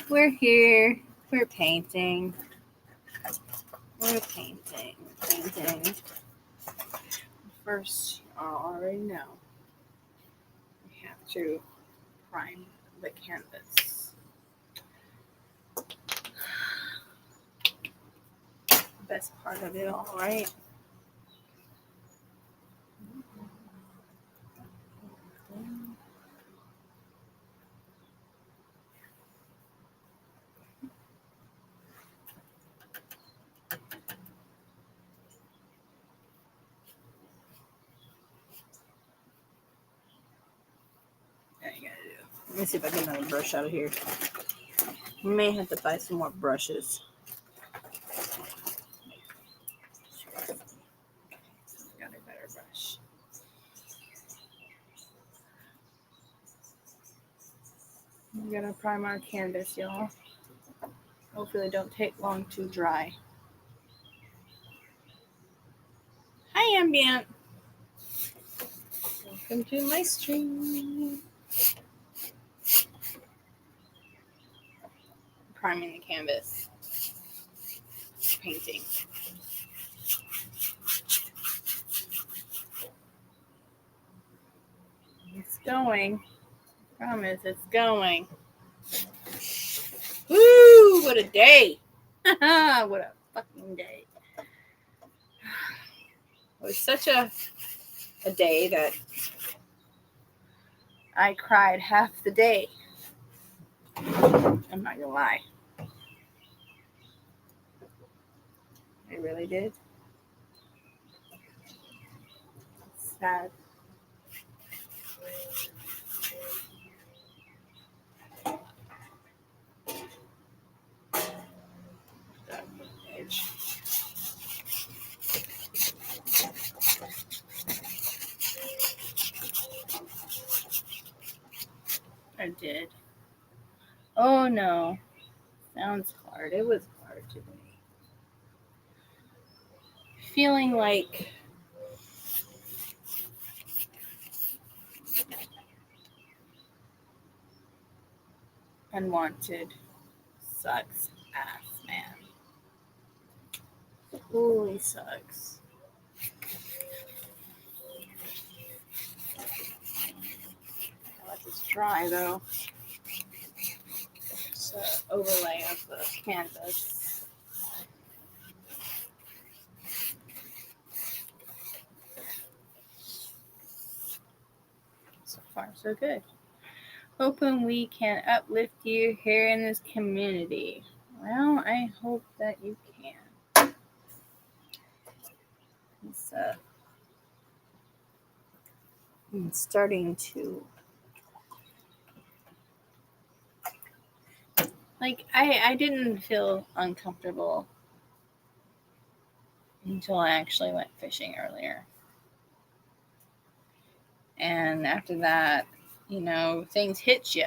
We're here. We're painting. We're painting. First, I already know. We have to prime the canvas. Best part of it all, right? Let me see if I get another brush out of here. We may have to buy some more brushes. Got a better brush. I'm gonna prime our canvas, y'all. Hopefully it don't take long to dry. Hi, Ambient. Welcome to my stream. Priming the canvas. Painting. It's going. I promise it's going. Woo! What a day! What a fucking day. It was such a day that I cried half the day. I'm not gonna lie. I really did. It's sad. That edge. I did. Oh no. Sounds hard. It was hard today. Feeling like unwanted sucks ass, man. Holy sucks. Let this dry though. It's an overlay of the canvas. So far, so good. Hoping we can uplift you here in this community. Well, I hope that you can. I'm starting to I didn't feel uncomfortable until I actually went fishing earlier. And after that, things hit you,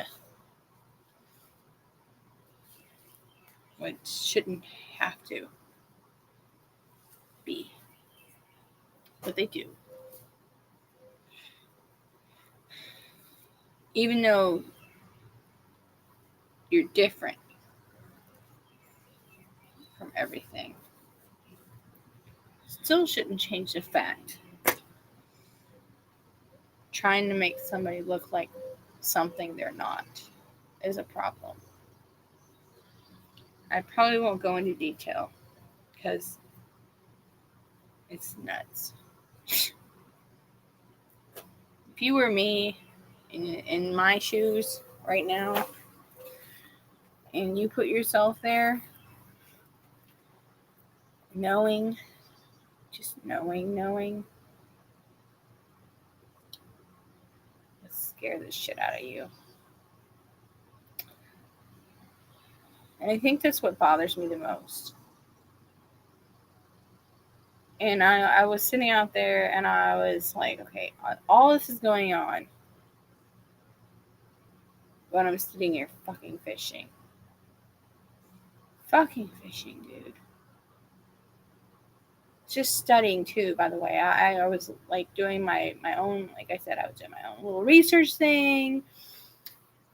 which shouldn't have to be, but they do. Even though you're different from everything, still shouldn't change the fact. Trying to make somebody look like something they're not is a problem. I probably won't go into detail because it's nuts. If you were me in my shoes right now and you put yourself there, knowing, it'll scare the shit out of you. And I think that's what bothers me the most. And I was sitting out there and I was like, okay, all this is going on, but I'm sitting here fucking fishing. Fucking fishing, dude. Just studying too, by the way. I was like doing my own, like I said, I was doing my own little research thing.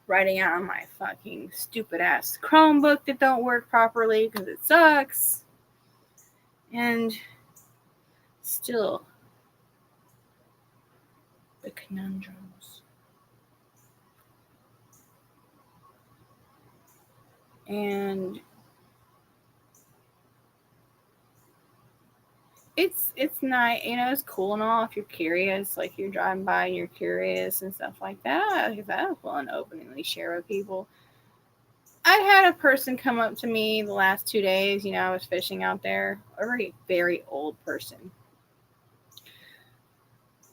writing out on my fucking stupid ass Chromebook that don't work properly because it sucks. And still, the conundrums. And it's not, it's cool and all if you're curious, like you're driving by and you're curious and stuff like that. Because I was willing to openly share with people. I had a person come up to me the last 2 days. I was fishing out there. A very, very old person.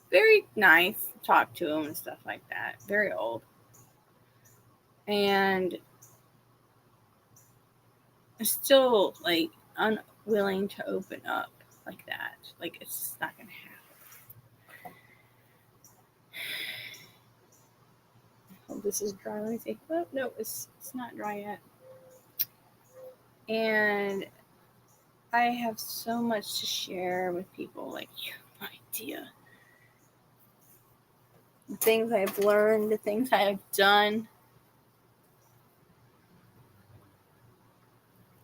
Very nice. Talk to him and stuff like that. Very old. And still, like, unwilling to open up like that. Like, it's just not going to happen. Oh, this is dry. Let me see. Oh, no, it's not dry yet. And I have so much to share with people. Like, you have no idea. The things I've learned, the things I have done.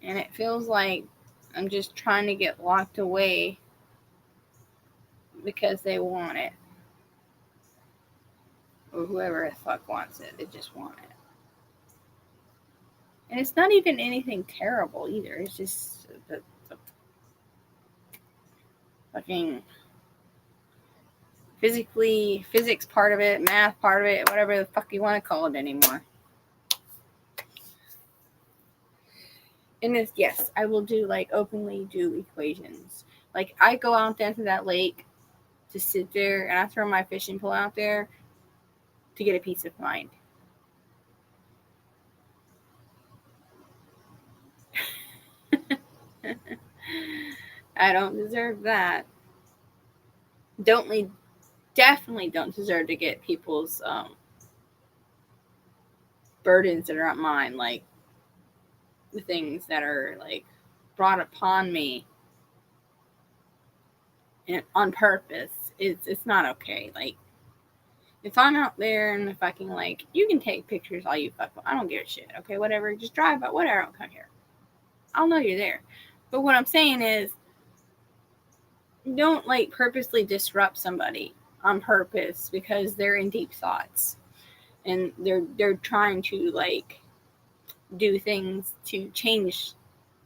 And it feels like I'm just trying to get locked away because they want it. Or whoever the fuck wants it. They just want it. And it's not even anything terrible either. It's just the fucking physics part of it, math part of it, whatever the fuck you want to call it anymore. And it's, yes, I will openly do equations. Like, I go out into that lake to sit there and I throw my fishing pole out there to get a peace of mind. I don't deserve that. Definitely don't deserve to get people's burdens that are not mine, like the things that are like brought upon me and on purpose. It's not okay. Like, if I'm out there and if I can, like, you can take pictures all you fuck, I don't give a shit. Okay, whatever, just drive by, whatever, I don't care. I'll know you're there. But what I'm saying is, don't like purposely disrupt somebody on purpose because they're in deep thoughts and they're trying to like do things to change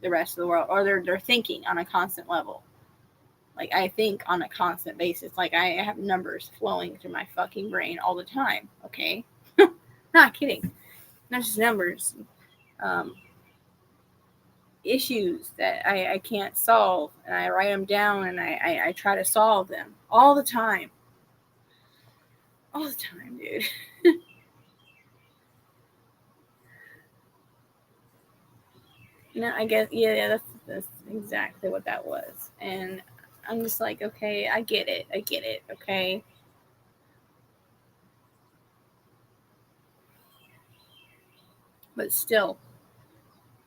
the rest of the world, or they're thinking on a constant level. Like, I think on a constant basis. Like, I have numbers flowing through my fucking brain all the time. Okay, not kidding. Not just numbers. Issues that I can't solve, and I write them down and I try to solve them all the time. All the time, dude. No, I guess, yeah, that's exactly what that was. And I'm just like, okay, I get it, okay? But still,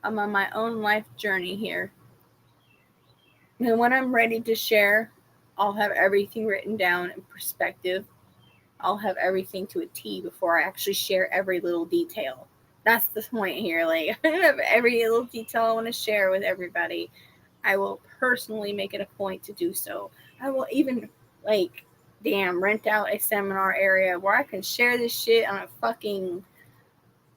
I'm on my own life journey here. And when I'm ready to share, I'll have everything written down in perspective. I'll have everything to a T before I actually share every little detail. That's the point here. Like, I have every little detail I want to share with everybody. I will personally make it a point to do so. I will even, like, rent out a seminar area where I can share this shit on a fucking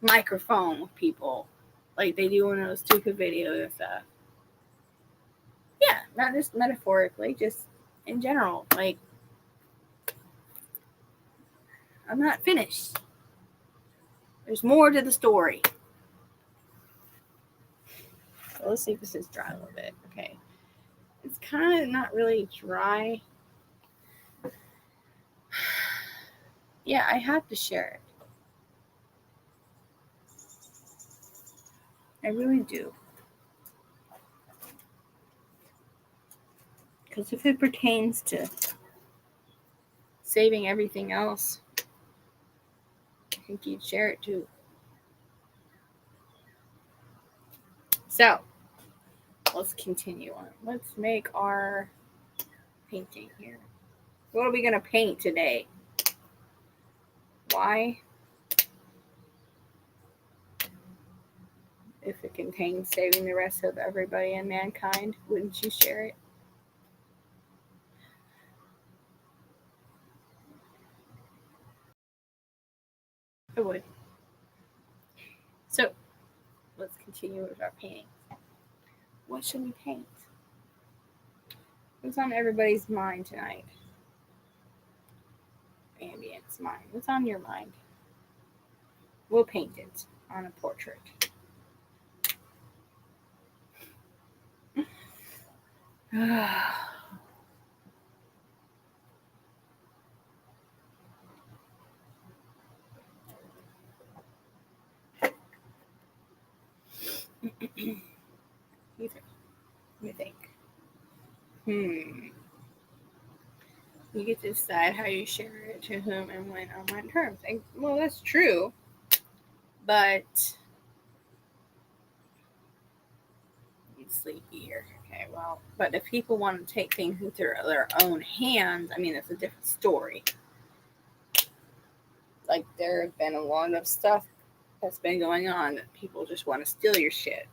microphone with people. Like they do in those stupid videos and stuff. Yeah, not just metaphorically, just in general. Like, I'm not finished. There's more to the story. So let's see if this is dry a little bit. Okay. It's kind of not really dry. Yeah, I have to share it. I really do. Because if it pertains to saving everything else, I think you'd share it too. So, let's continue on. Let's make our painting here. What are we going to paint today? Why? if it contains saving the rest of everybody and mankind, wouldn't you share it? I would. So, let's continue with our painting. What should we paint? What's on everybody's mind tonight? Ambience mind. What's on your mind? We'll paint it on a portrait. You think. You get to decide how you share it, to whom, and when, on what terms. And, well, that's true. But it's sleepy here. Okay, well, but if people want to take things into their own hands, I mean, it's a different story. Like, there have been a lot of stuff that's been going on that people just want to steal your shit.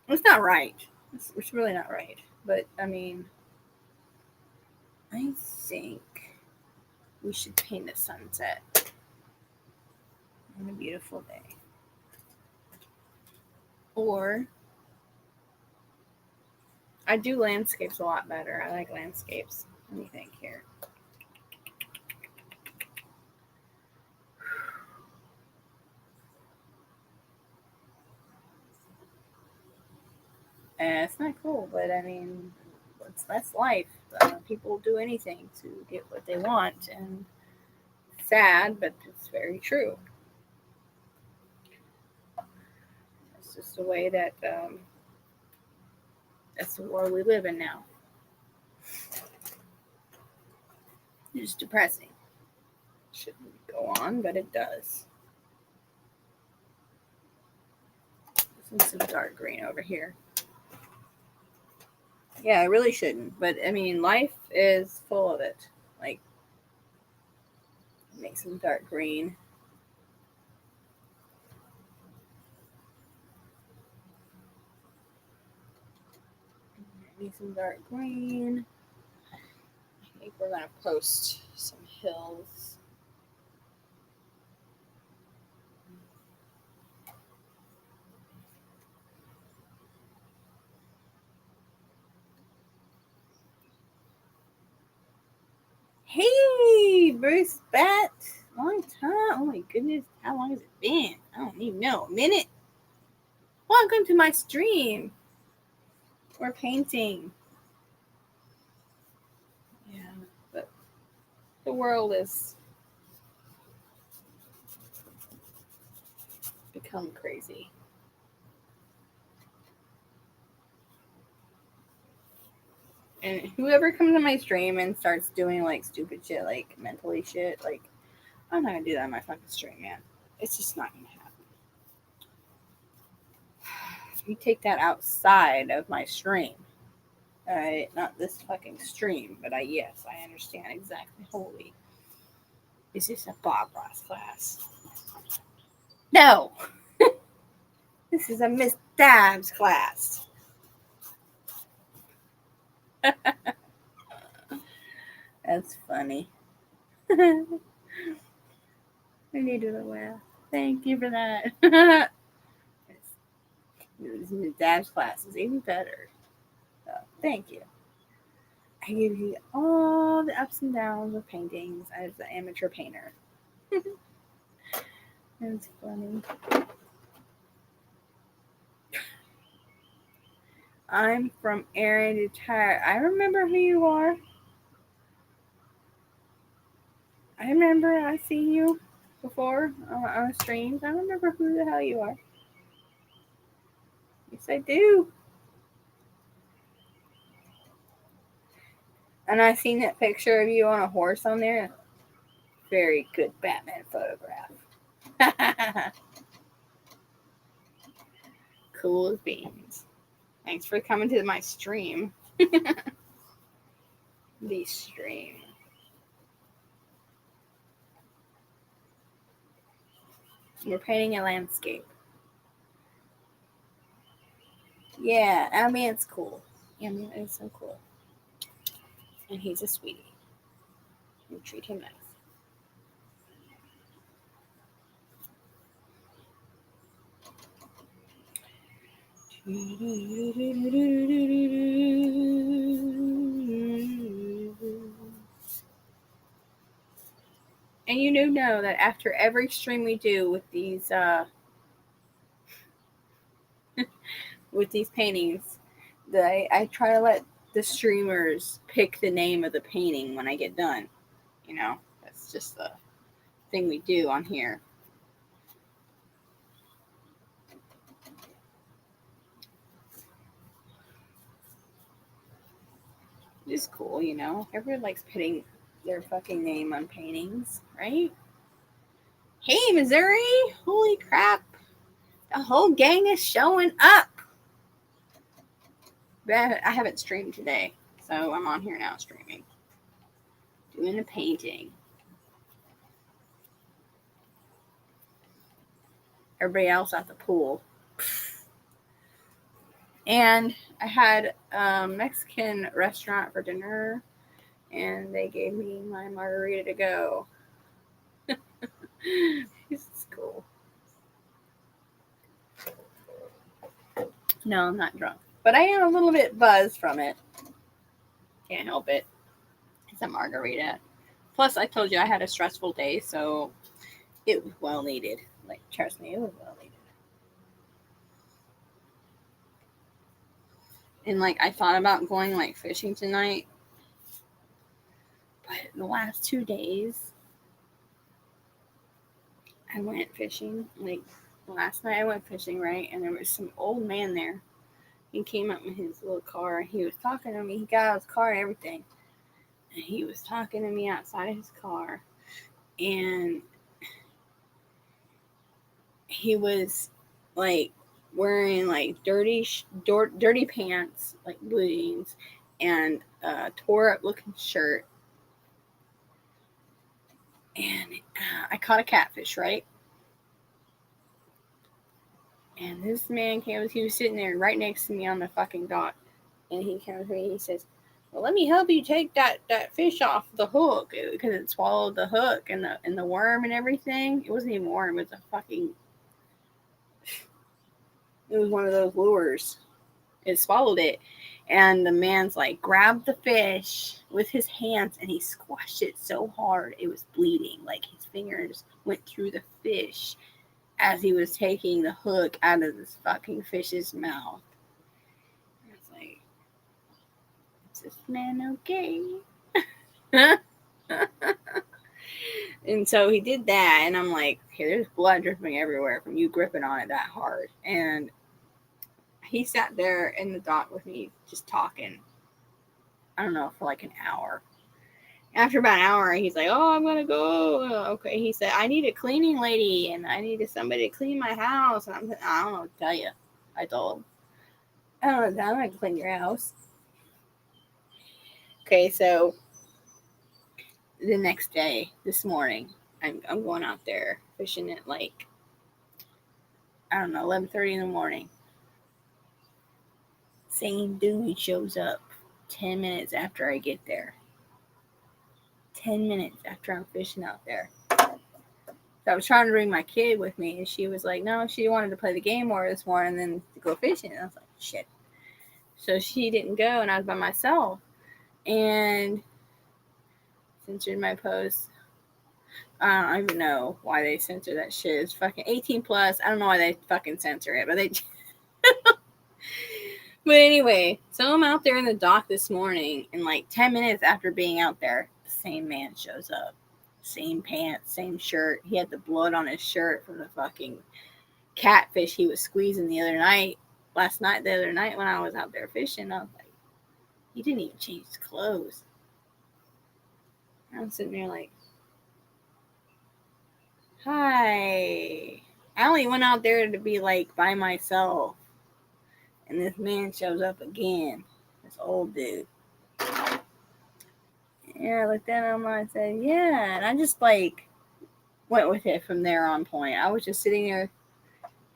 It's not right. It's really not right. But, I mean, I think we should paint a sunset on a beautiful day. Or I do landscapes a lot better. I like landscapes. What do you think here? And it's not cool, but I mean, that's life. People do anything to get what they want, and it's sad, but it's very true. It's just the way that that's the world we live in now. It's depressing. Shouldn't go on, but it does. There's some dark green over here. Yeah, I really shouldn't. But I mean, life is full of it. Like, make some dark green. Make some dark green. I think we're gonna post some hills. Hey, Bruce Bat. Long time. Oh my goodness. How long has it been? I don't even know. A minute? Welcome to my stream. We're painting. Yeah, but the world has become crazy. And whoever comes to my stream and starts doing like stupid shit, like mentally shit, like, I'm not gonna do that on my fucking stream, man. It's just not gonna happen. You take that outside of my stream. Alright, not this fucking stream, but yes, I understand exactly. Holy. Is this a Bob Ross class? No! This is a Miss Dabs class. That's funny. I needed a laugh. Thank you for that. This Miss Dabs class is even better. So, thank you. I give you all the ups and downs of paintings as an amateur painter. That's funny. I'm from Aaron to Tyre. I remember who you are. I remember I seen you before on streams. I remember who the hell you are. Yes, I do. And I seen that picture of you on a horse on there. Very good Batman photograph. Cool as beans. Thanks for coming to my stream. The stream. We're painting a landscape. Yeah, I mean, it's cool. I mean, it's so cool. And he's a sweetie. You treat him nice. And you do know that after every stream we do with these paintings, that I try to let the streamers pick the name of the painting when I get done. You know, that's just the thing we do on here. It's cool, you know. Everyone likes putting their fucking name on paintings, right? Hey, Missouri! Holy crap! The whole gang is showing up. But I haven't streamed today, so I'm on here now streaming. Doing a painting. Everybody else at the pool. And I had a Mexican restaurant for dinner, and they gave me my margarita to go. It's cool. No, I'm not drunk, but I am a little bit buzzed from it. Can't help it. It's a margarita. Plus, I told you I had a stressful day, so it was well needed. Like, trust me, it was well needed. And like, I thought about going like fishing tonight, but the last 2 days, I went fishing. Like last night, I went fishing, right? And there was some old man there. He came up in his little car. He was talking to me. He got out of his car and everything. And he was talking to me outside of his car. And he was like wearing like dirty pants, like blue jeans, and a tore up looking shirt. And I caught a catfish, right? And this man came, he was sitting there right next to me on the fucking dock. And he came to me, he says, well, let me help you take that fish off the hook, because it swallowed the hook and the worm and everything. It wasn't even a worm, it was a fucking, it was one of those lures. It swallowed it. And the man's like, grabbed the fish with his hands and he squashed it so hard it was bleeding. Like his fingers went through the fish as he was taking the hook out of this fucking fish's mouth. It's like, is this man okay? And so he did that, and I'm like, okay, there's blood dripping everywhere from you gripping on it that hard. And he sat there in the dock with me just talking, I don't know, for like an hour. After about an hour, he's like, oh, I'm going to go. Okay. He said, I need a cleaning lady, and I needed somebody to clean my house. And I don't know what to tell you. I told him, I don't know, I'm going to clean your house. Okay, so the next day, this morning, I'm going out there fishing at like, I don't know, 11:30 in the morning. Same dude shows up 10 minutes after I get there. 10 minutes after I'm fishing out there. So I was trying to bring my kid with me, and she was like, no, she wanted to play the game more this morning than to go fishing. And I was like, shit. So she didn't go, and I was by myself. And censored my post. I don't even know why they censor that shit. It's fucking 18 plus. I don't know why they fucking censor it, but they. But anyway, so I'm out there in the dock this morning, and like 10 minutes after being out there, the same man shows up. Same pants, same shirt. He had the blood on his shirt from the fucking catfish he was squeezing the other night. The other night when I was out there fishing, I was like, he didn't even change his clothes. I'm sitting there like, hi. I only went out there to be like by myself. And this man shows up again. This old dude. Yeah, I looked at him and I said, yeah. And I just like went with it from there on point. I was just sitting there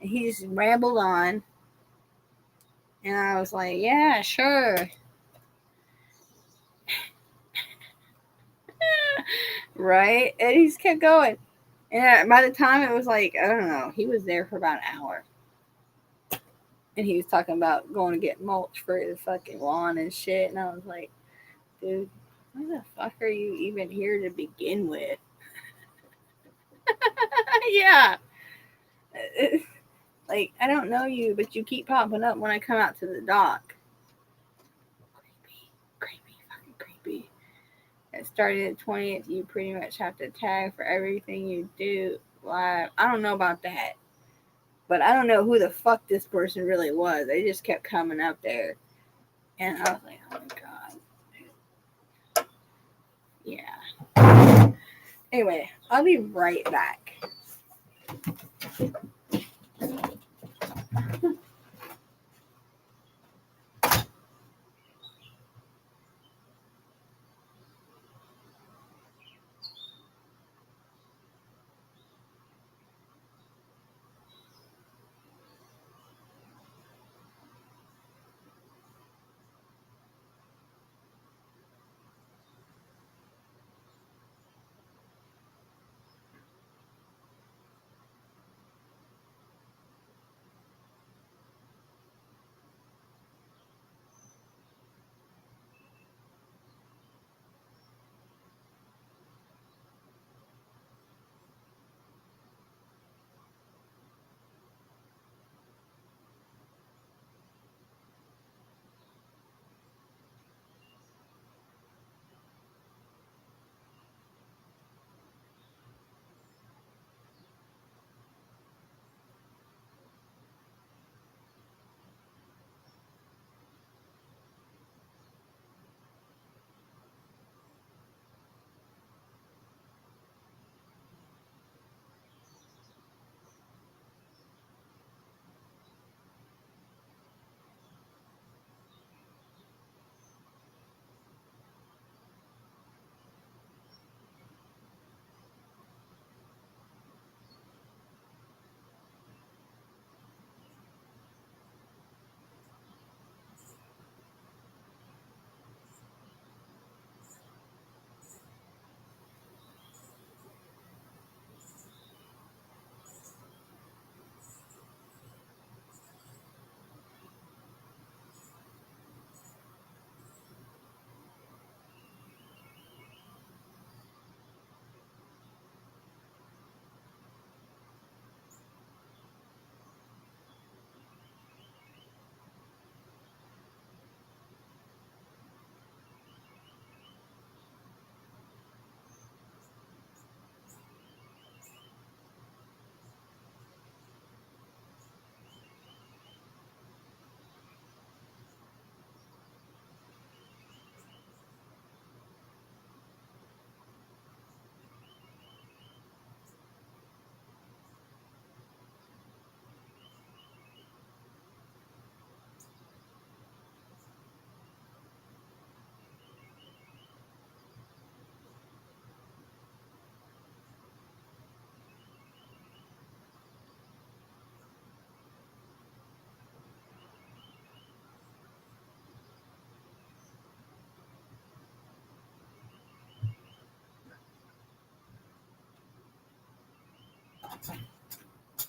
and he just rambled on. And I was like, yeah, sure. Right? And he just kept going. And by the time it was like, I don't know, he was there for about an hour. And he was talking about going to get mulch for his fucking lawn and shit. And I was like, dude, why the fuck are you even here to begin with? Yeah. Like, I don't know you, but you keep popping up when I come out to the dock. Creepy, fucking creepy. It started at 20th. You pretty much have to tag for everything you do live. I don't know about that. But I don't know who the fuck this person really was. They just kept coming up there. And I was like, oh my god. Yeah. Anyway, I'll be right back.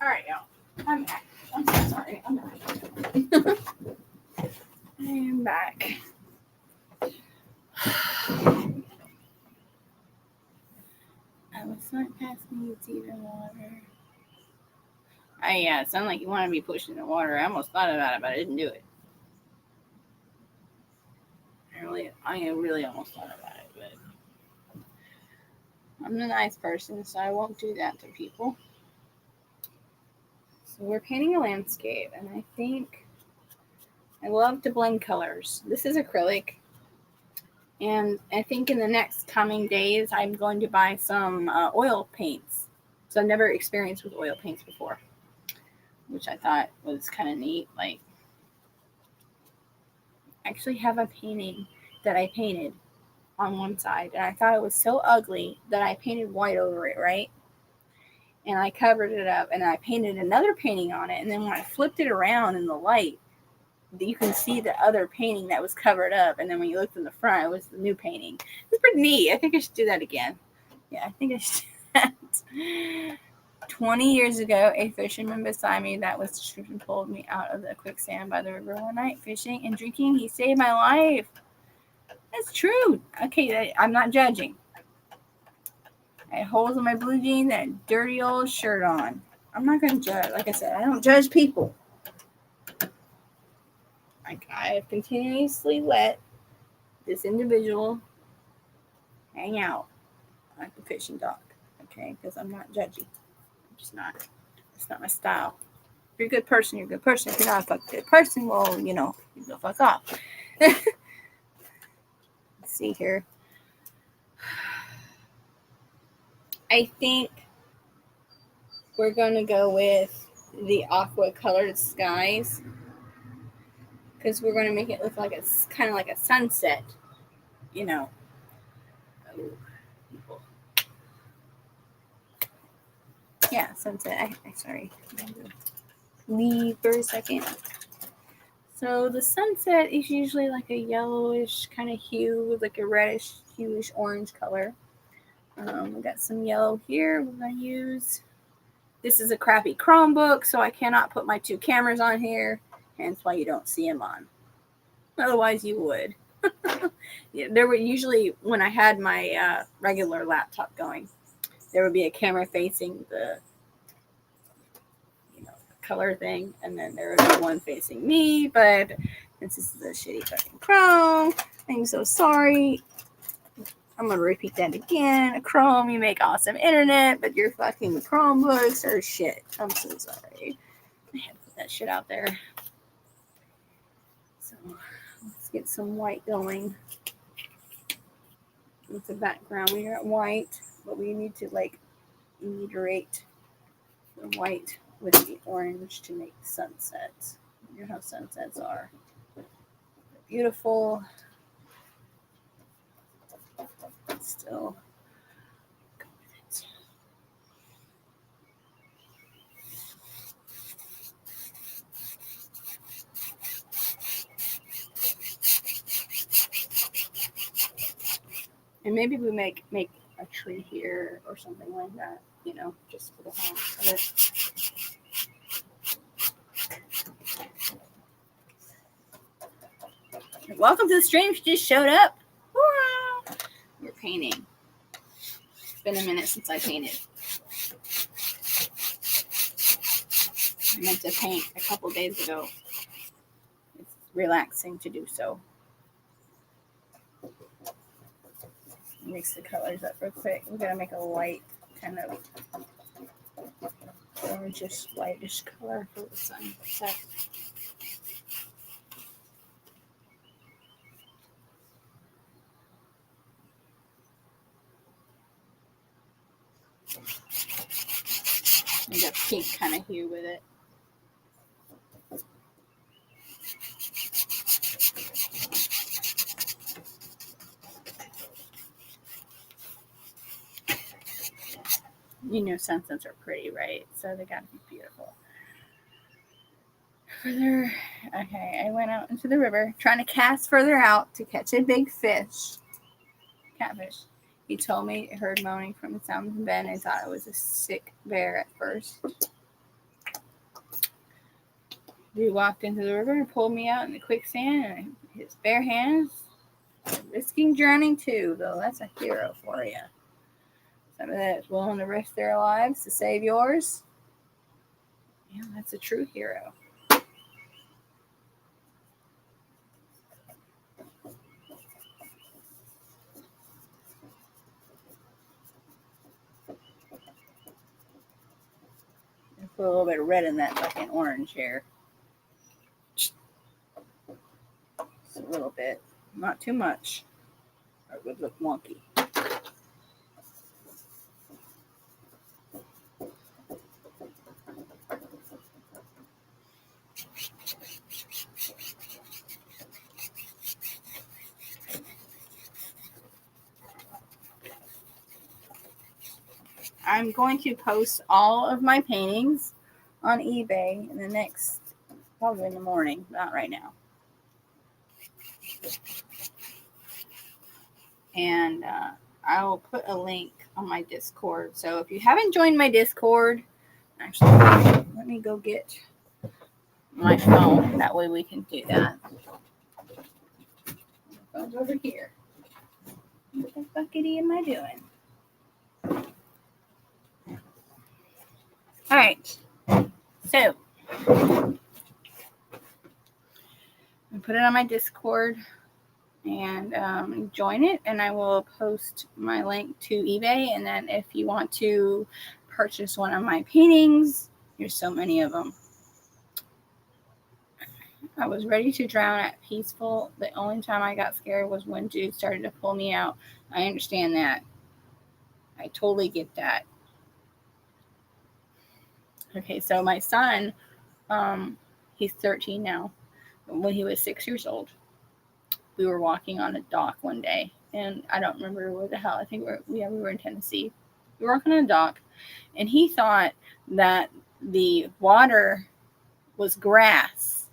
All right, y'all. I'm back. I'm so sorry. I'm back. I am back. I was not asking you to even water. Yeah, it sounded like you wanted me pushing the water. I almost thought about it, but I didn't do it. I really almost thought about it, but I'm a nice person, so I won't do that to people. So we're painting a landscape, and I think I love to blend colors. This is acrylic, and I think in the next coming days, I'm going to buy some oil paints. So I've never experienced with oil paints before, which I thought was kind of neat. Like, I actually have a painting that I painted on one side, and I thought it was so ugly that I painted white over it, right? And I covered it up, and I painted another painting on it, and then when I flipped it around in the light, you can see the other painting that was covered up, and then when you looked in the front, it was the new painting. It's pretty neat. I think I should do that again. Yeah, I think I should do that. 20 years ago, a fisherman beside me that was description pulled me out of the quicksand by the river one night, fishing and drinking. He saved my life. That's true. Okay, I'm not judging. I had holes in my blue jeans and a dirty old shirt on. I'm not going to judge. Like I said, I don't judge people. Like, I have continuously let this individual hang out like a fishing dock. Okay, because I'm not judgy. I'm just not. It's not my style. If you're a good person, you're a good person. If you're not a good person, well, you go fuck off. Let's see here. I think we're going to go with the aqua colored skies because we're going to make it look like it's kind of like a sunset, Oh, people. Yeah, sunset. Sorry. Leave for a second. So the sunset is usually like a yellowish kind of hue with like a reddish, hueish orange color. We got some yellow here we're going to use. This is a crappy Chromebook, so I cannot put my two cameras on here, hence why you don't see them on. Otherwise, you would. Yeah, there were usually, when I had my regular laptop going, there would be a camera facing the color thing, and then there would be one facing me, but since this is a shitty fucking Chrome, I'm so sorry. I'm gonna repeat that again. Chrome, you make awesome internet, but your fucking Chromebooks are shit. I'm so sorry. I had to put that shit out there. So let's get some white going. With the background, we are at white, but we need to integrate the white with the orange to make sunsets. You know how sunsets are. They're beautiful. Still go with it. And maybe we make a tree here or something like that, just for the hell of it. Welcome to the stream. She just showed up. Woo! We're painting. It's been a minute since I painted. I meant to paint a couple days ago. It's relaxing to do so. Mix the colors up real quick. We're going to make a light kind of orangish, whitish color for the sunset. And a pink kind of hue with it. Sunsets are pretty, right? So they gotta be beautiful. Further, okay, I went out into the river trying to cast further out to catch a big fish. Catfish. He told me he heard moaning from the sound of the bend and thought it was a sick bear at first. He walked into the river and pulled me out in the quicksand, and his bare hands risking drowning too, though that's a hero for you. Somebody that is willing to risk their lives to save yours. Yeah, that's a true hero. Put a little bit of red in that fucking orange here. Just a little bit. Not too much. Or it would look wonky. I'm going to post all of my paintings on eBay in the next Probably in the morning, not right now. And I will put a link on my Discord. So if you haven't joined my Discord, actually, let me go get my phone. That way we can do that. My phone's over here. What the fuckity am I doing? All right. So I put it on my Discord and join it, and I will post my link to eBay. And then if you want to purchase one of my paintings, there's so many of them. I was ready to drown at Peaceful. The only time I got scared was when dude started to pull me out. I understand that. I totally get that. Okay, so my son, he's 13 now. When he was 6 years old, we were walking on a dock one day, and I don't remember where the hell. I think we were in Tennessee. We were walking on a dock, and he thought that the water was grass,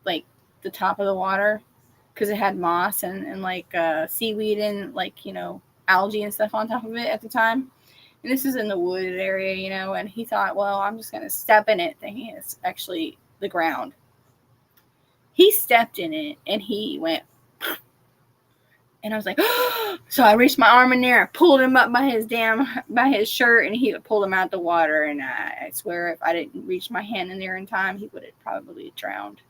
like the top of the water, because it had moss and like seaweed and like, you know, algae and stuff on top of it at the time. And this is in the wooded area, you know, and he thought, well, I'm just going to step in it, thinking it's actually the ground. He stepped in it and he went, and I was like, oh! So I reached my arm in there, I pulled him up by his shirt, and he pulled him out the water. And I swear, if I didn't reach my hand in there in time, he would have probably drowned.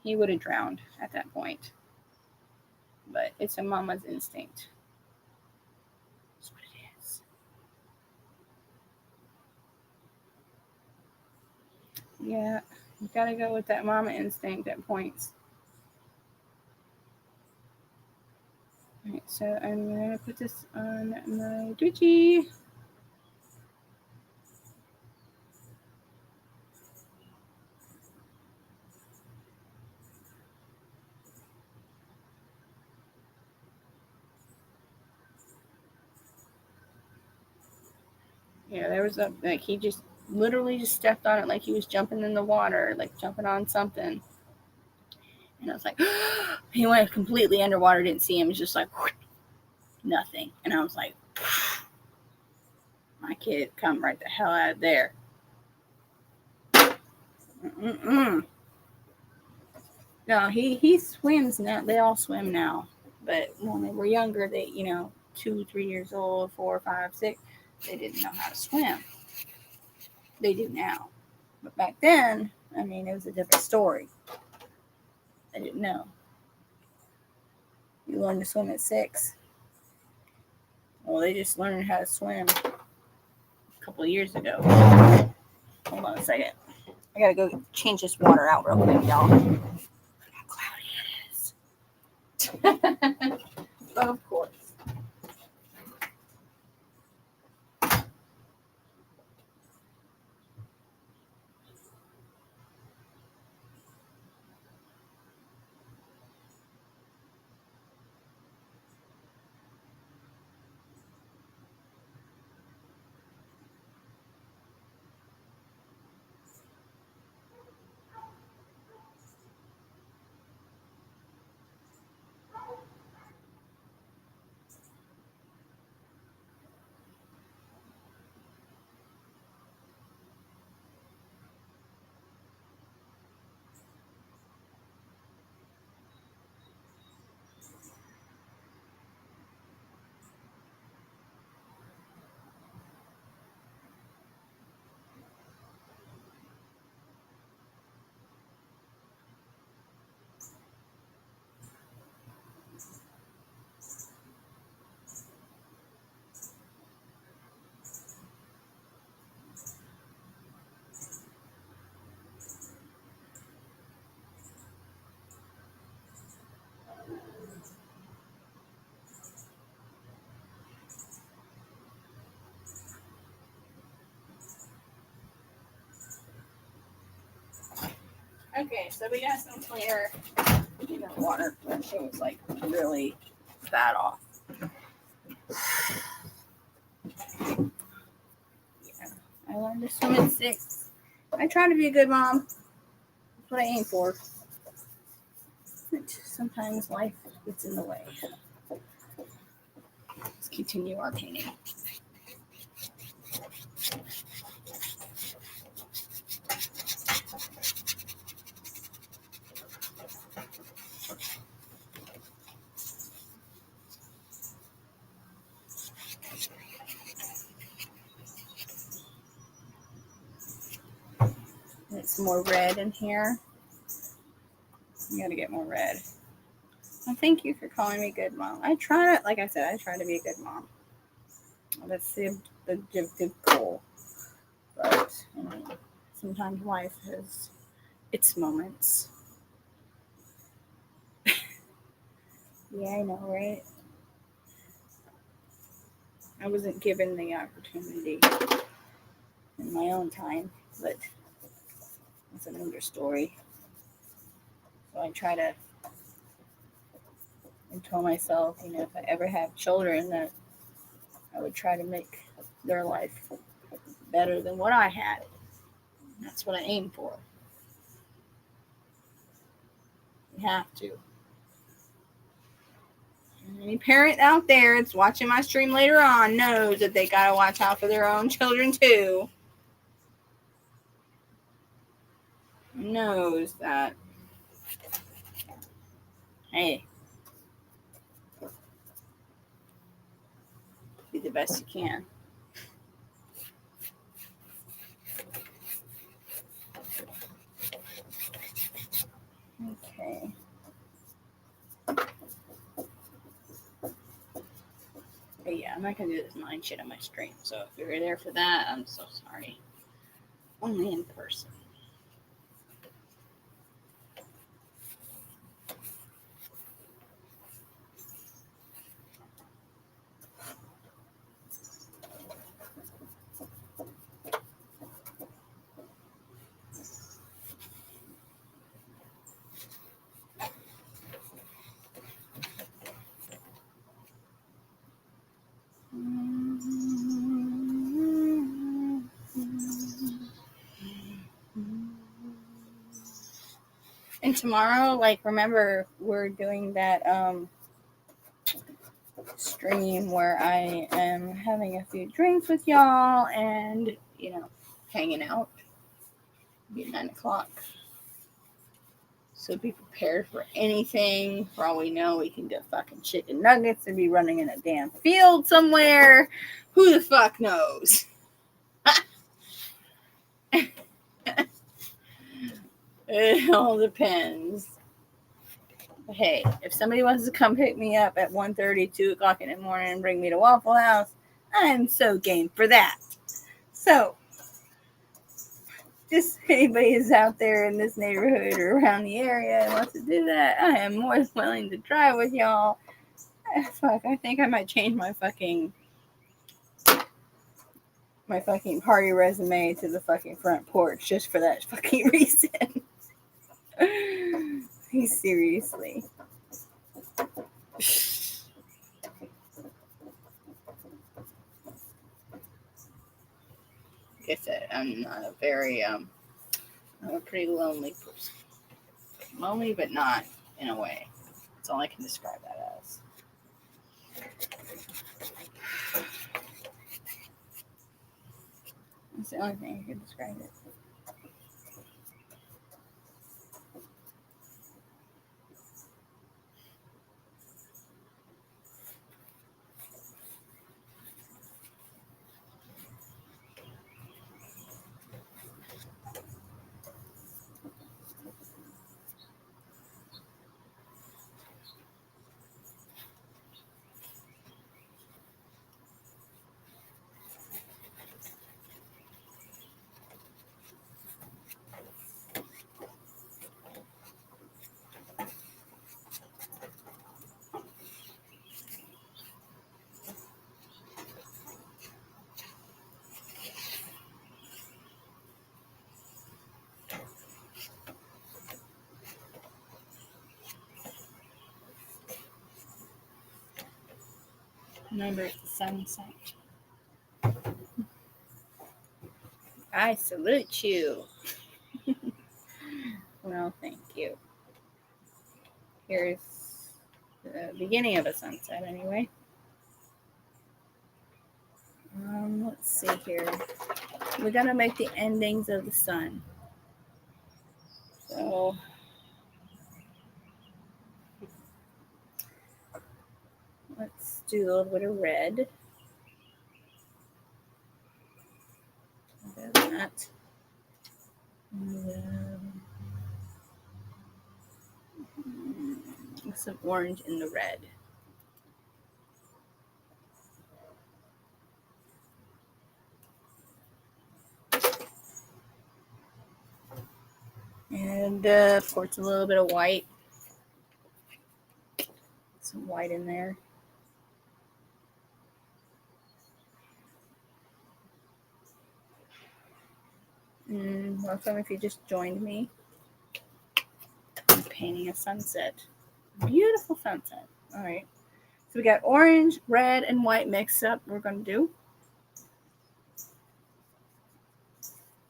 He would have drowned at that point. But it's a mama's instinct. That's what it is. Yeah, you gotta go with that mama instinct at points. Alright, so I'm gonna put this on my Twitchy. Yeah, there was he just literally just stepped on it like he was jumping in the water, like jumping on something. And I was like, he went completely underwater, didn't see him. It was just like, nothing. And I was like, my kid, come right the hell out of there. No, he swims now. They all swim now. But when they were younger, they, 2, 3 years old, 4, 5, 6, they didn't know how to swim. They do now. But back then, I mean, it was a different story. They didn't know. You learned to swim at 6. Well, they just learned how to swim a couple of years ago. Hold on a second. I gotta go change this water out real quick, y'all. Look how cloudy it is. Of course. Okay, so we got some cleaner water. That shit was like really bad off. Yeah, I learned to swim at 6. I try to be a good mom. what I aim for. But sometimes life gets in the way. Let's continue our painting. Get some more red in here. You gotta get more red. Well, thank you for calling me good mom. I try to, like I said, I try to be a good mom. That's the goal. But sometimes life has its moments. Yeah, I know, right? I wasn't given the opportunity in my own time, but it's another story. So I try to tell myself, if I ever have children, that I would try to make their life better than what I had. That's what I aim for. You have to. Any parent out there that's watching my stream later on knows that they gotta watch out for their own children too. Knows that. Hey, be the best you can. Okay. But yeah, I'm not gonna do this mind shit on my stream. So if you're there for that, I'm so sorry. Only in person. And tomorrow, remember, we're doing that stream where I am having a few drinks with y'all and, hanging out. It'll be 9 o'clock. So be prepared for anything. For all we know, we can get fucking chicken nuggets and be running in a damn field somewhere. Who the fuck knows? It all depends. But hey, if somebody wants to come pick me up at 1:30, 2 o'clock in the morning and bring me to Waffle House, I'm so game for that. So, just anybody is out there in this neighborhood or around the area and wants to do that, I am more than willing to drive with y'all. Fuck, I think I might change my fucking party resume to the fucking front porch just for that fucking reason. Seriously. Like I said, I'm not a very I'm a pretty lonely person. Lonely, but not in a way. That's all I can describe that as. That's the only thing I can describe it. Remember, it's the sunset. I salute you. Well, cute. Here's the beginning of a sunset anyway. Let's see here. We gotta make the endings of the sun. So let's do a little bit of red. That. And, some orange in the red. And of course, a little bit of white. Some white in there. Welcome if you just joined me. I'm painting a sunset. Beautiful sunset. All right. So we got orange, red, and white mixed up. We're going to do.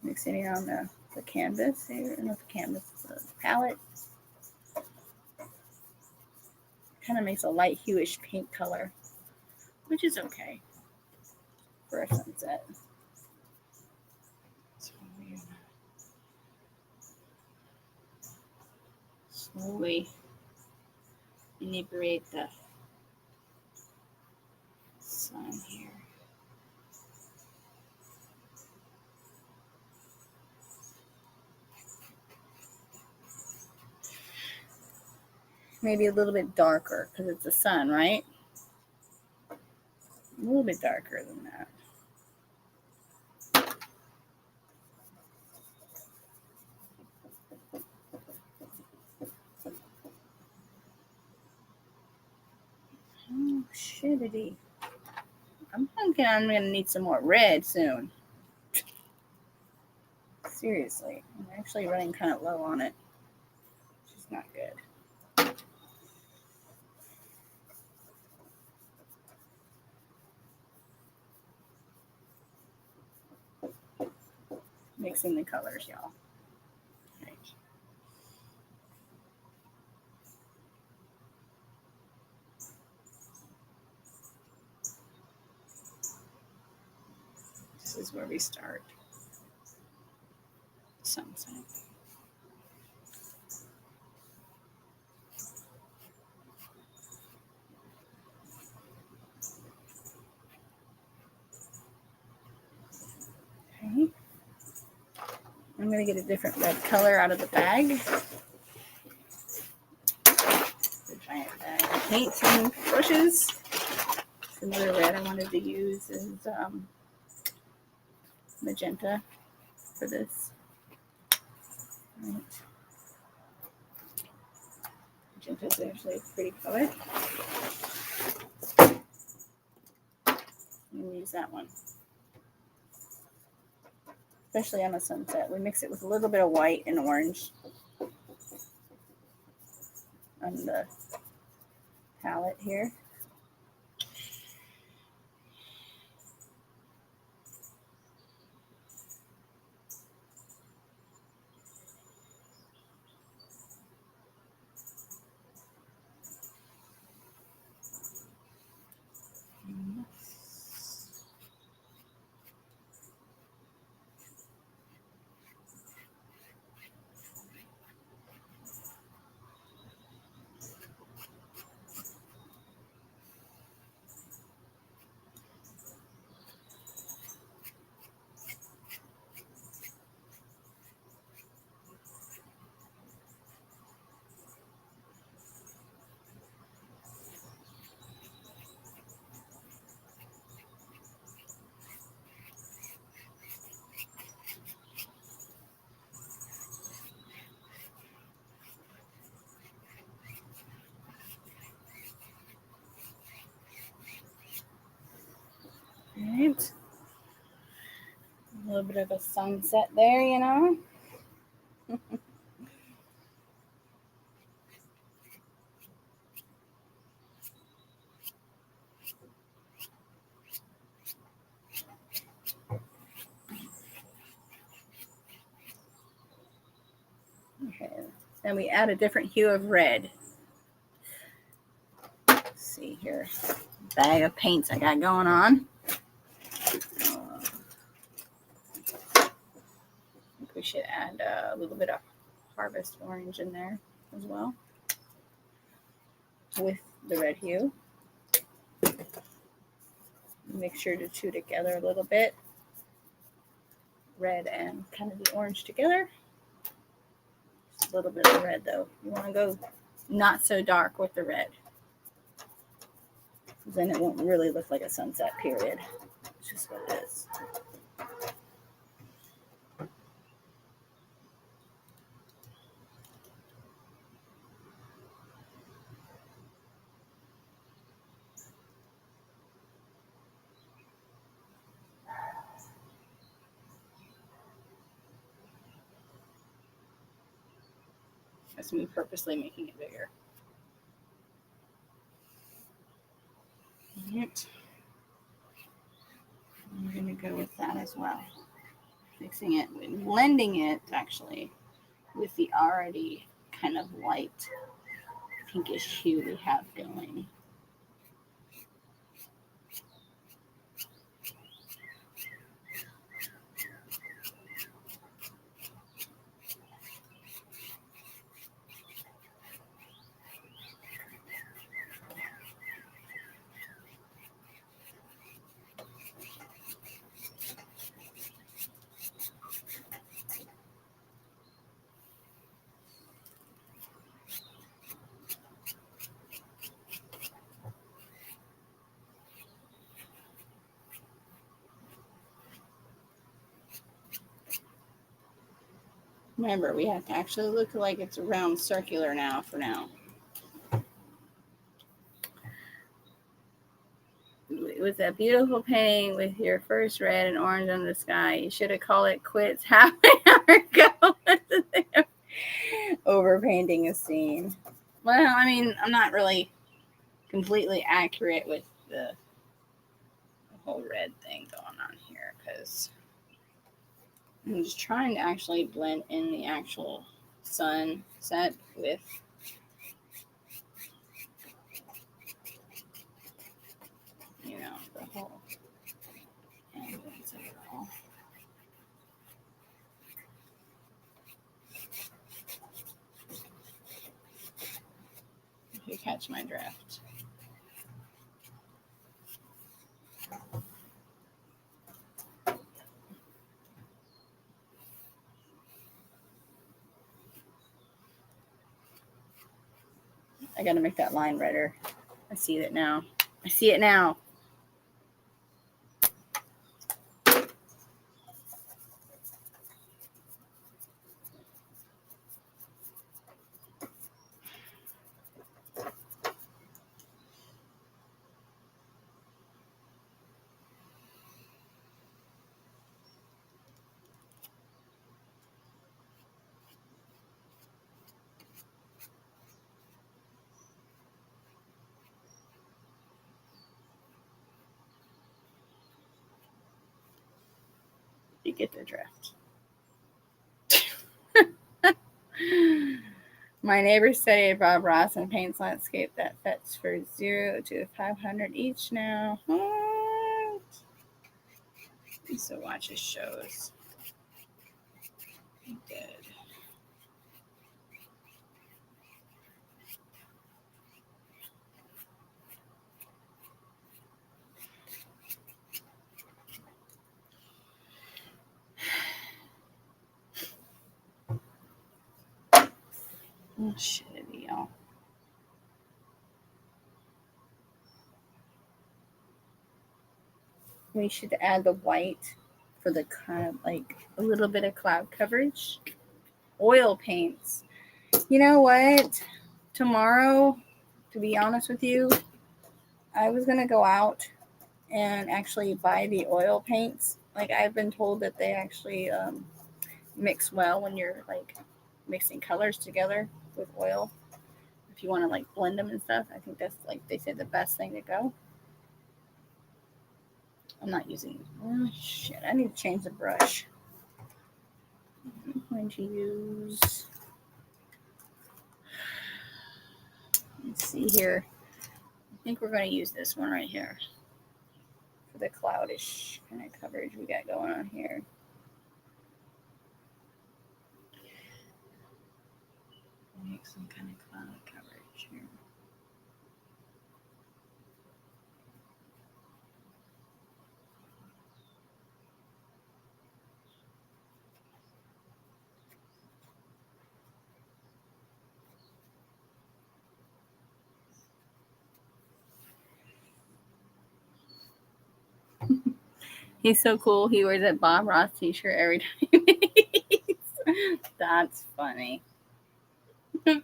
Mixing it on the canvas here. Not the canvas, the palette. Kind of makes a light hueish pink color, which is okay for a sunset. So we're gonna slowly inebriate the sun here. Maybe a little bit darker because it's the sun, right? A little bit darker than that. Oh, shittity. I'm thinking I'm going to need some more red soon. Seriously. I'm actually running kind of low on it. Which is not good. Mixing the colors, y'all. Right. This is where we start. Sunset. Okay. I'm going to get a different red color out of the bag. The giant bag of paint and brushes. Another red I wanted to use is magenta for this. Right. Magenta is actually a pretty color. I'm going to use that one. Especially on a sunset. We mix it with a little bit of white and orange on the palette here. Right. A little bit of a sunset there, you know. Okay. Then we add a different hue of red. Let's see here. Bag of paints I got going on. I think we should add a little bit of harvest orange in there as well with the red hue. Make sure to chew together a little bit. Red and kind of the orange together. Just a little bit of red though. You want to go not so dark with the red. Then it won't really look like a sunset, period. It's just what it is. That's me purposely making it bigger. Right. I'm going to go with that as well. Mixing it, blending it actually with the already kind of light pinkish hue we have going. Remember, we have to actually look like it's round circular now for now. With that beautiful painting with your first red and orange on the sky, you should have called it quits half an hour ago. Overpainting a scene. Well, I mean, I'm not really completely accurate with the whole red thing going on here because I'm just trying to actually blend in the actual sunset with the whole ambience of it all. If you catch my drift. I gotta make that line redder. I see it now. I see it now. You get the drift. My neighbor studied Bob Ross and paints landscape that fetch for 0 to 500 each now. What? I used to watch his shows. He did. Oh, shit, y'all. We should add the white for the kind of like a little bit of cloud coverage. Oil paints. You know what? Tomorrow, to be honest with you, I was going to go out and actually buy the oil paints. Like I've been told that they actually mix well when you're like mixing colors together with oil. If you want to like blend them and stuff, I think that's like they said the best thing to go. I'm not using. Oh shit! I need to change the brush. I'm going to use see here. I think we're going to use this one right here for the cloudish kind of coverage we got going on here. Make some kind of cloud coverage here. He's so cool. He wears that Bob Ross t-shirt every time he makes. That's funny. All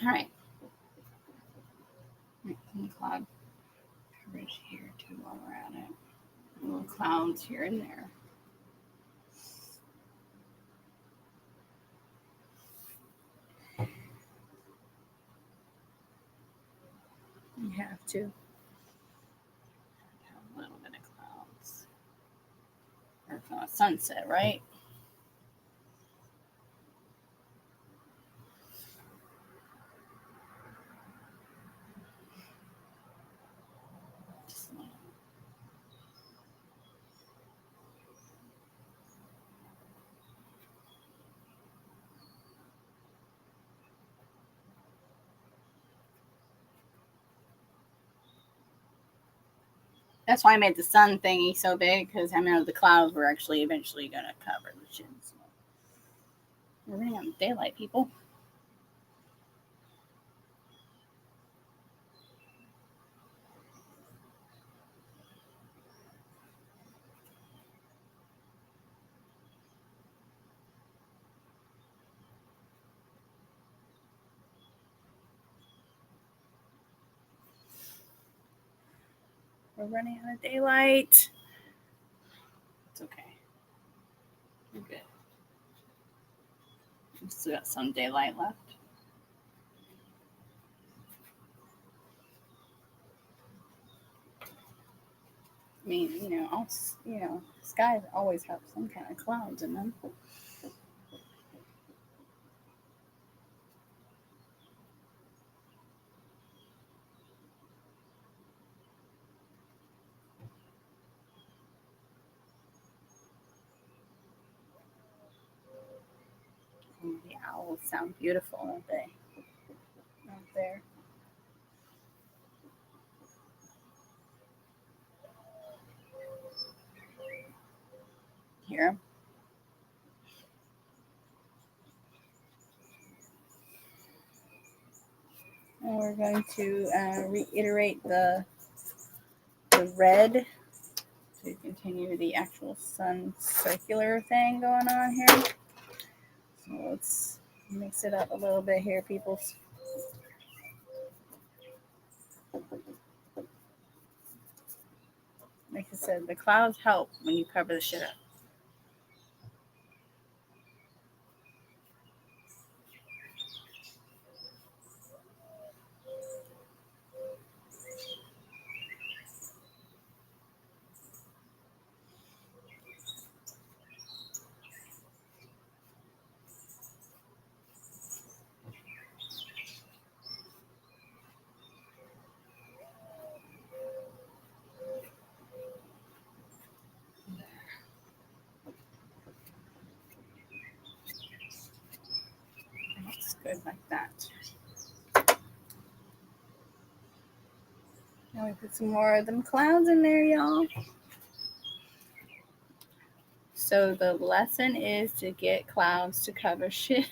right. Some cloud coverage here too while we're at it. Little clouds here and there. You have to have a little bit of clouds. Or it's not a sunset, right? That's why I made the sun thingy so big, because I know the clouds were actually eventually going to cover the chin. So we're running out of daylight, people. We're running out of daylight. It's okay. We're good. We've still got some daylight left. I mean, skies always have some kind of clouds in them. And the owls sound beautiful, don't they? Out there. Hear them? And we're going to reiterate the red to continue the actual sun circular thing going on here. So let's mix it up a little bit here, people. Like I said, the clouds help when you cover the shit up. That's good like that. Now we put some more of them clouds in there, y'all. So the lesson is to get clouds to cover shit.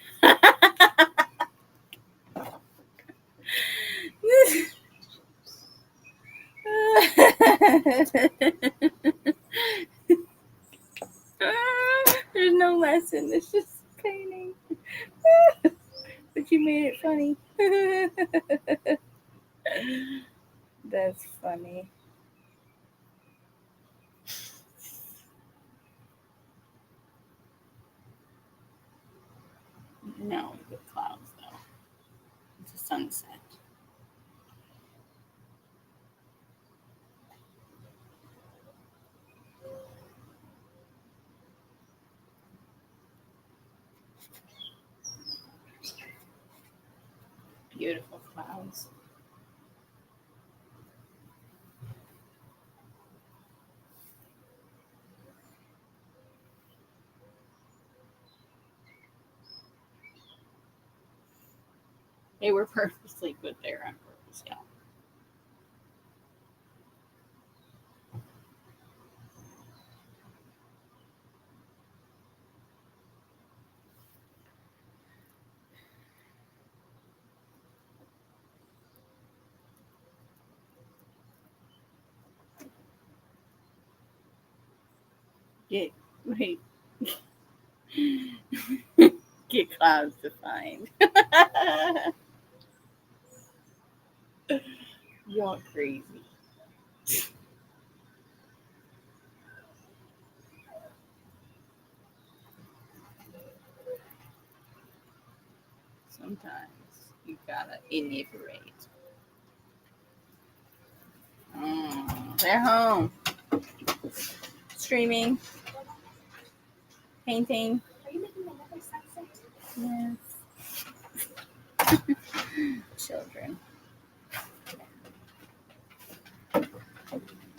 There's no lesson. It's just painting. But you made it funny. That's funny. No, good clouds though. It's a sunset. Beautiful clouds. They were purposely put there on purpose, yeah. Get wait. Get clouds defined. You're crazy. Sometimes you gotta inebriate. They're home. Streaming. Painting. Are you making another sunset? Yes. Children.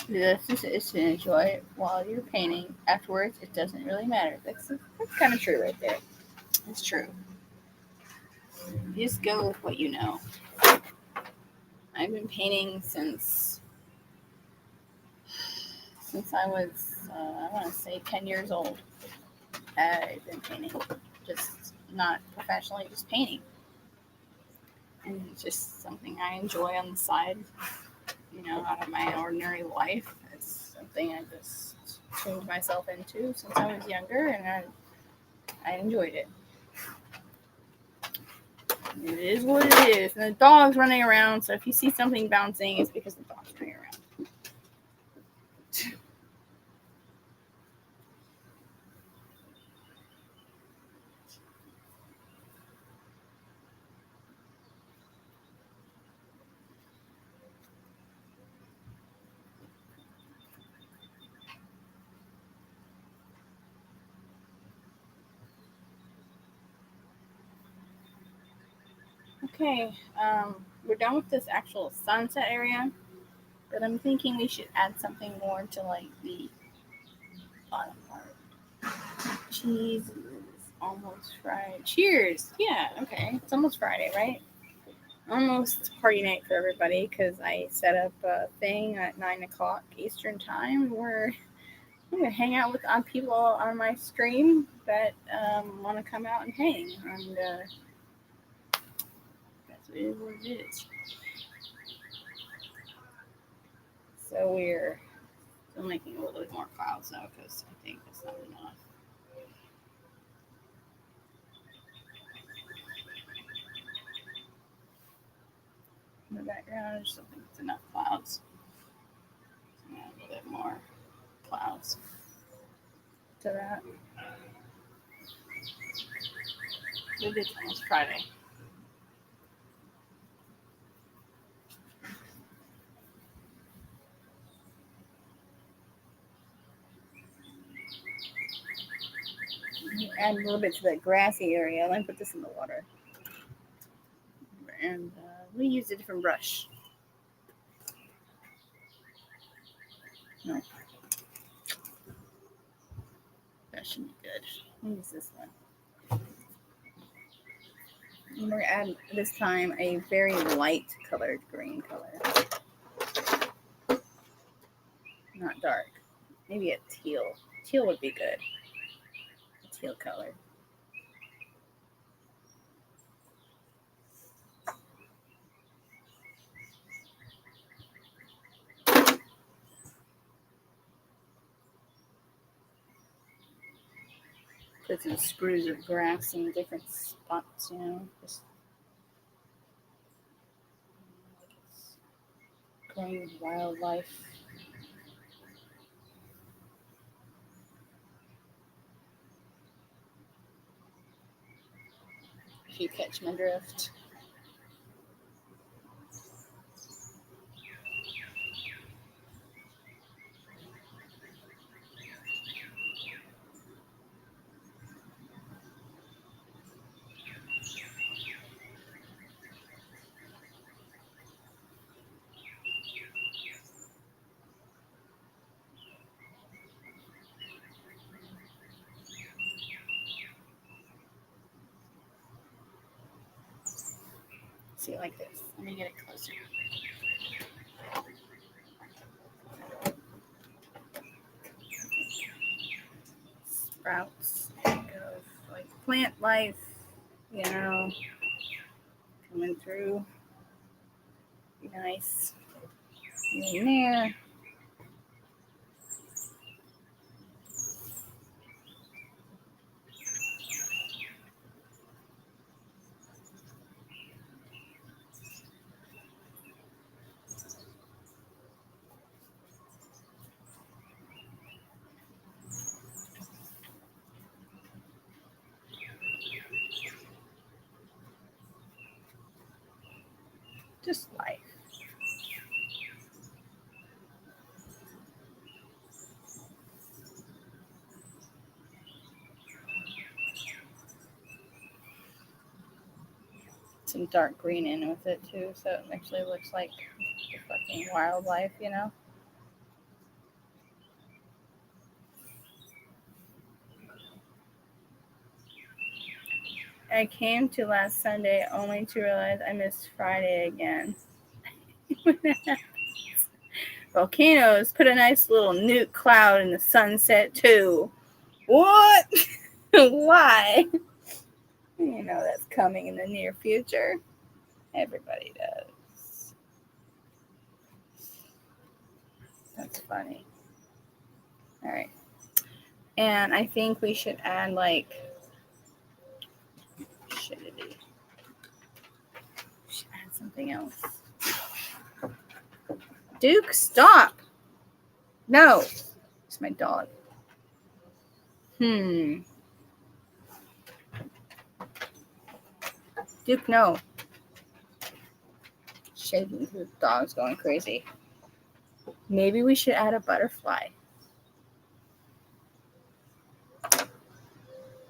The essence is to enjoy it while you're painting. Afterwards, it doesn't really matter. That's kind of true right there. It's true. You just go with what you know. I've been painting since I was, I want to say 10 years old. I've been painting. Just not professionally, just painting. And it's just something I enjoy on the side, out of my ordinary life. It's something I just tuned myself into since I was younger, and I enjoyed it. It is what it is. And the dog's running around, so if you see something bouncing, it's because the dog's running around. Okay, we're done with this actual sunset area, but I'm thinking we should add something more to like the bottom part. Cheese is almost Friday. Cheers! Yeah, okay. It's almost Friday, right? Almost party night for everybody because I set up a thing at 9 o'clock Eastern time where I'm going to hang out with people on my stream that want to come out and hang. And that's what it is. So we're still making a little bit more clouds now because I think it's not enough. In the background, I just don't think it's enough clouds. So add a little bit more clouds to that. But it's almost Friday. Add a little bit to the grassy area. Let me put this in the water. And we use a different brush. No. That should be good. I'll use this one. And we're going to add this time a very light colored green color. Not dark. Maybe a teal. Teal would be good. A teal color. Put some sprues of grass in different spots, just like it's growing with wildlife. If you catch my drift. see like this. Let me get it closer. Sprouts of like plant life, you know, coming through. Be nice. In there. Just life. Some dark green in with it too, so it actually looks like the fucking wildlife, you know? I came to last Sunday only to realize I missed Friday again. Volcanoes put a nice little nuke cloud in the sunset too. What? Why? You know that's coming in the near future. Everybody does. That's funny. All right. And I think we should add like shitty. We should add something else. Duke, stop. No. It's my dog. Duke, no. Shaking the dog's going crazy. Maybe we should add a butterfly.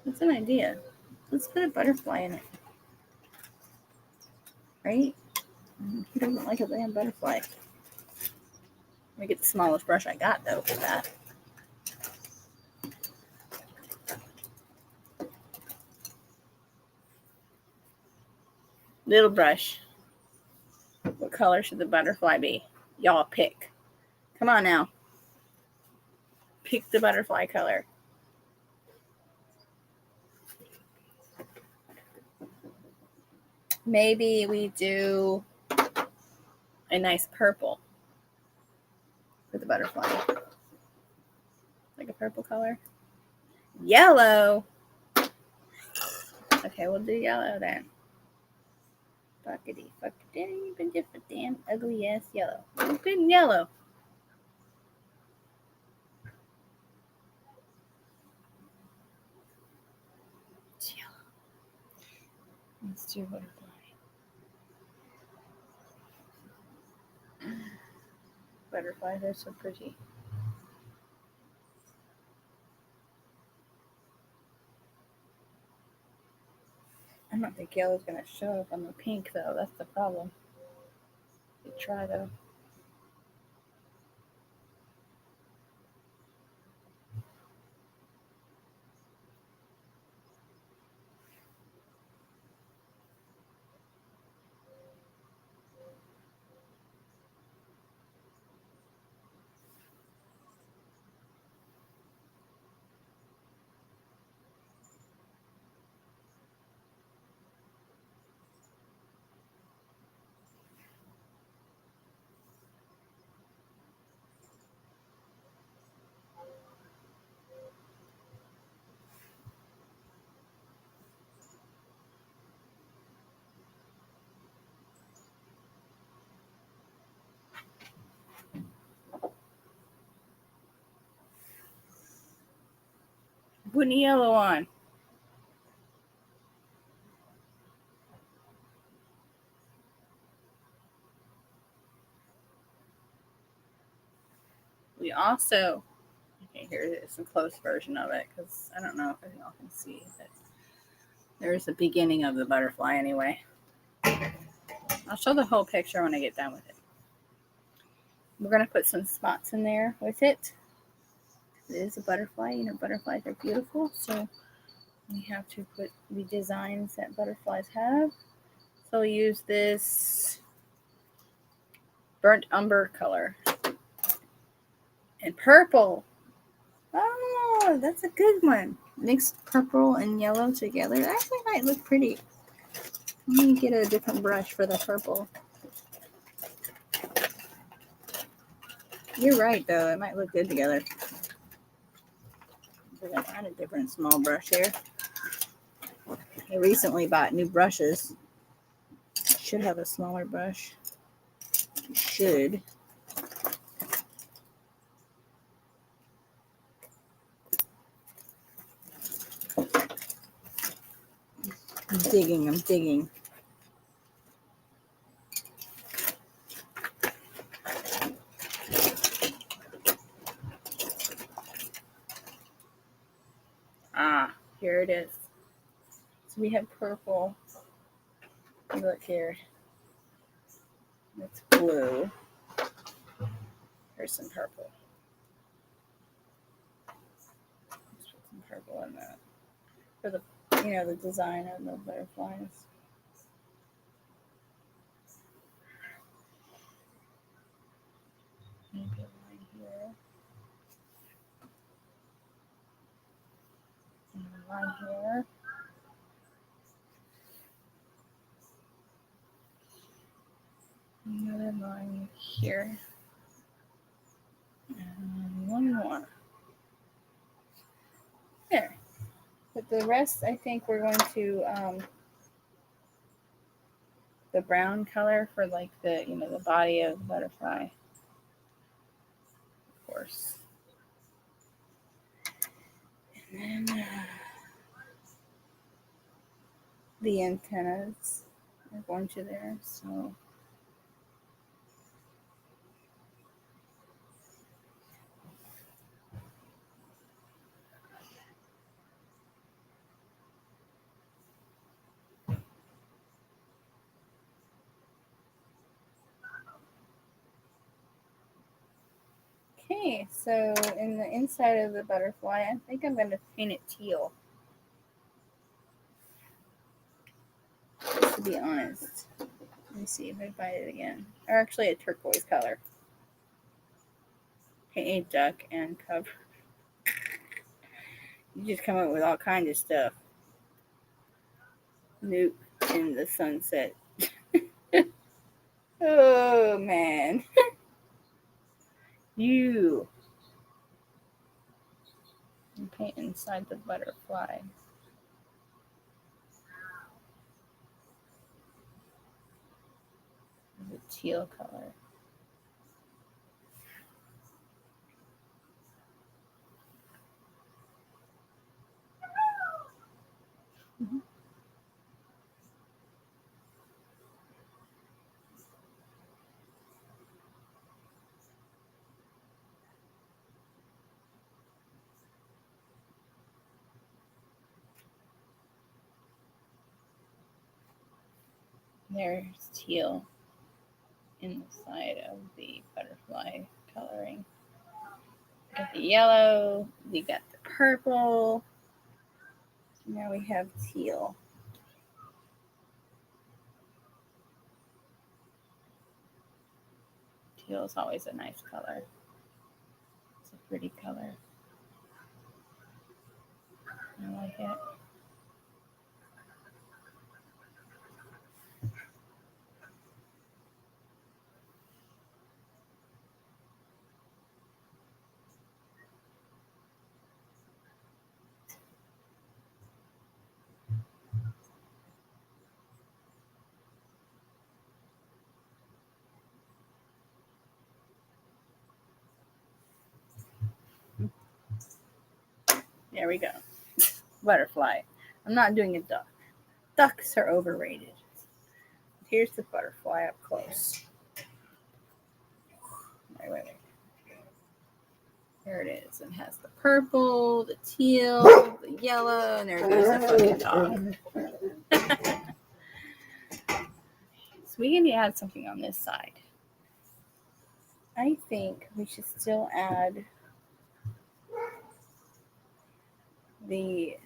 That's an idea. Let's put a butterfly in it. Right? Who doesn't like a damn butterfly? Let me get the smallest brush I got, though, for that. Little brush. What color should the butterfly be? Y'all pick. Come on now. Pick the butterfly color. Maybe we do a nice purple for the butterfly. Like a purple color. Yellow. Okay, we'll do yellow then. Fuckity, fuckity, but just a damn ugly ass yellow. We'll put in yellow. It's yellow. Let's do butterfly. Butterflies are so pretty. I don't think yellow's gonna show up on the pink though. That's the problem. We try though. Putting the yellow on. We also, okay, here is a close version of it because I don't know if y'all can see it. There's the beginning of the butterfly anyway. I'll show the whole picture when I get done with it. We're going to put some spots in there with it. It is a butterfly. You know, butterflies are beautiful. So we have to put the designs that butterflies have. So I'll use this burnt umber color. And purple. Oh, that's a good one. Mix purple and yellow together. It actually might look pretty. Let me get a different brush for the purple. You're right, though. It might look good together. We're going to add a different small brush here. I recently bought new brushes. Should have a smaller brush. Should. I'm digging. Ah, here it is. So we have purple. Look here. It's blue. Here's some purple. Let's put some purple in that. For the, the design of the butterflies. Maybe a line here. And a line here. Another line here. And one more. There. But the rest, I think we're going to the brown color for like the the body of the butterfly, of course. And then the antennas are going to there. So okay, so in the inside of the butterfly, I think I'm going to paint it teal. Just to be honest. Let me see if I find it again. Or actually a turquoise color. Paint a duck and cover. You just come up with all kinds of stuff. Nuke in the sunset. Oh, man. You. And paint inside the butterfly. The teal color. Mm-hmm. There's teal in the side of the butterfly coloring. You got the yellow, you got the purple. Now we have teal. Teal is always a nice color. It's a pretty color. I like it. There we go. Butterfly. I'm not doing a duck. Ducks are overrated. Here's the butterfly up close. Wait. There it is. It has the purple, the teal, the yellow, and there goes the fucking dog. So we need to add something on this side. I think we should still add the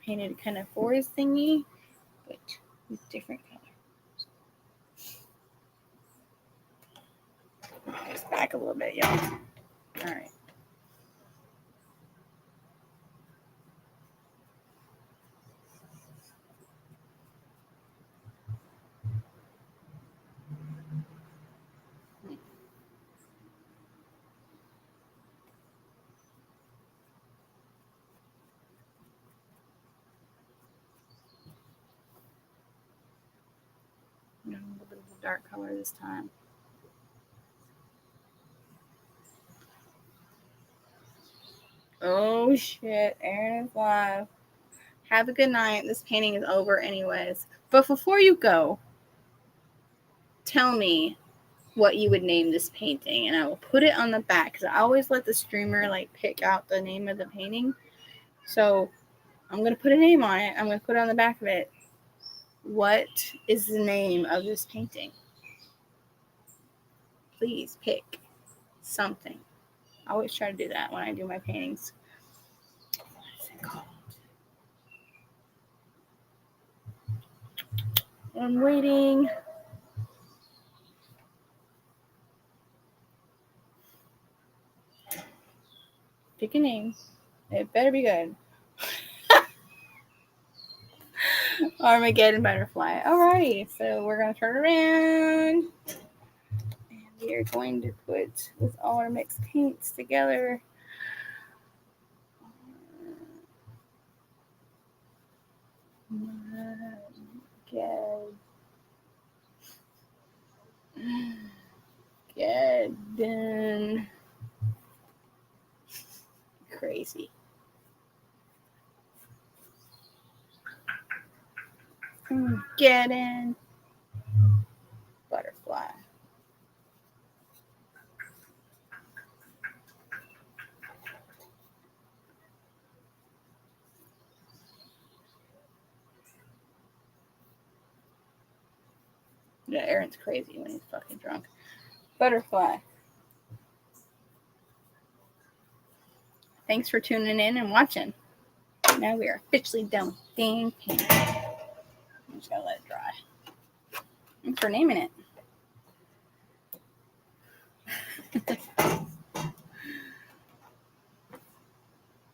painted kind of forest thingy, but with different color. Just back a little bit, y'all. All right. A little bit of a dark color this time. Oh shit, Aaron is live. Have a good night. This painting is over anyways. But before you go, tell me what you would name this painting, and I will put it on the back because I always let the streamer like pick out the name of the painting. So I'm gonna put a name on it. I'm gonna put it on the back of it. What is the name of this painting? Please pick something. I always try to do that when I do my paintings. What is it called? I'm waiting. Pick a name. It better be good. Armageddon butterfly. Alrighty, so we're gonna turn around. And we are going to put with all our mixed paints together. Armageddon. Crazy. Armageddon butterfly. Yeah, Aaron's crazy when he's fucking drunk. Butterfly. Thanks for tuning in and watching. Now we are officially done with dang painting. I'm just gonna let it dry. Thanks for naming it.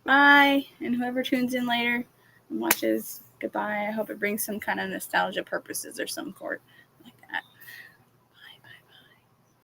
Bye. And whoever tunes in later and watches, goodbye. I hope it brings some kind of nostalgia purposes or some sort.